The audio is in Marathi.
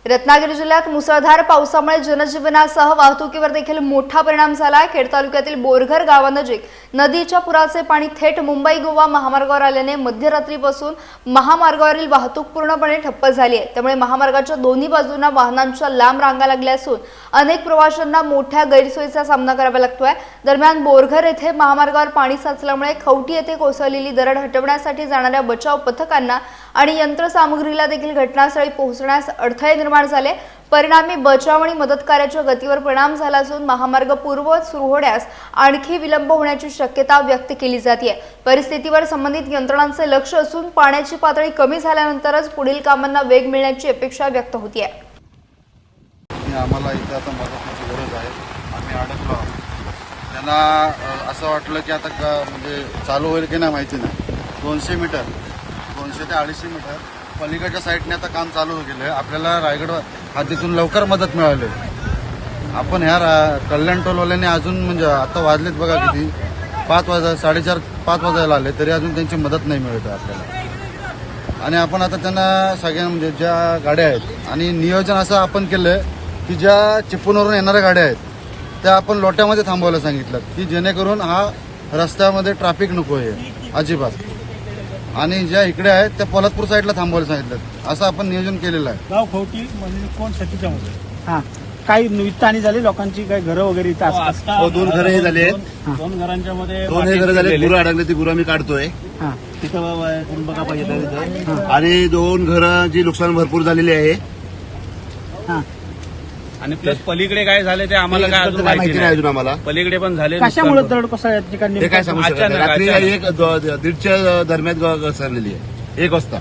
रत्नागिरी जिल्ह्यात मुसळधार पावसामुळे जनजीवनासह वाहतुकीवर देखील मोठा परिणाम झालाय। खेड तालुक्यातील बोरघर गावानजीक नदीच्या पुराचे पाणी थेट मुंबई गोवा महामार्गावर आल्याने मध्यरात्रीपासून महामार्गावरील वाहतूक पूर्णपणे ठप्प झाली आहे। त्यामुळे महामार्गाच्या दोन्ही बाजूंना वाहनांच्या लांब रांगा लागल्या असून अनेक प्रवाशांना मोठ्या गैरसोयीचा सामना करावा लागतोय। दरम्यान बोरघर येथे महामार्गावर पाणी साचल्यामुळे खवटी येथे कोसळलेली दरड हटवण्यासाठी जाणाऱ्या बचाव पथकांना आणि यंत्रसामुग्रीला देखील घटनास्थळी पोहोचण्यास अडथळे निर्माण झाले। परिणामी बचाव आणि मदत कार्याच्या गतीवर परिणाम झाला असून महामार्ग पूर्ववत सुरू होण्यास आणखी विलंब होण्याची शक्यता व्यक्त केली जाते। परिस्थितीवर संबंधित यंत्रणांचे लक्ष असून पाण्याची पातळी कमी झाल्यानंतरच पुढील कामांना वेग मिळण्याची अपेक्षा व्यक्त होते। आम्हाला इथं आता मदतीची गरज आहे। आम्ही अडकलो आहोत। त्यांना असं वाटलं की आता म्हणजे चालू होईल की नाही माहिती नाही। 200 मीटर 200 ते 250 मीटर पलीकडच्या साईडने आता काम चालू केलं आहे। आपल्याला रायगड हद्दीतून लवकर मदत मिळाली। आपण ह्या कल्याण टोलवाल्याने अजून म्हणजे आता वाजलेत बघा किती 5 वाजा 4:30 5 वाजायला आले तरी अजून त्यांची मदत नाही मिळत आपल्याला। आणि आपण आता त्यांना सगळ्या म्हणजे ज्या गाड्या आहेत आणि नियोजन असं आपण केलं की ज्या चिपळूणवरून येणाऱ्या गाड्या आहेत त्या आपण लोट्यामध्ये थांबवायला सांगितलं की जेणेकरून हा रस्त्यामध्ये ट्रॅफिक नको आहे अजिबात, आणि ज्या इकडे आहेत त्या पोलादपूर साईडला थांबवायला सांगितलं। असं आपण नियोजन केलेलं आहे। गाव खवटी म्हणजे कोण सतीच्या मध्ये काही नुकसानी झाली लोकांची, काही घरं वगैरे इथं असतात। 2 घरं झाले आहेत। 2 घरांच्या मध्ये 2 घरं झाले। गुरं अडकले, ती गुरं आम्ही काढतोय तिथं कोण बघा पाहिजे तिथं। आणि 2 घरं जी नुकसान भरपूर झालेली आहे आणि प्लस पलीकडे काय झाले ते आम्हाला काय अजून माहिती नाही अजून आम्हाला। पलीकडे पण झाले। कशामुळे दरड कोसळल्या ठिकाणी ते काय सांगू शकत नाही। रात्री 1:30च्या दरम्यान घसरलेली आहे 1 वाजता।